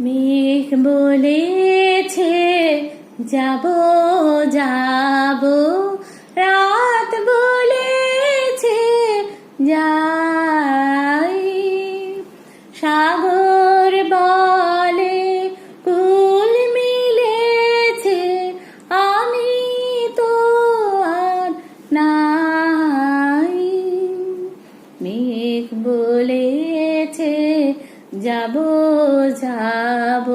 মেঘ বলেছে যাব যাব, রাত বলেছে যাই। সাগর বলে কুল মিলেছে, আমি তো আর নাই। মেঘ বলেছে যাব যাব।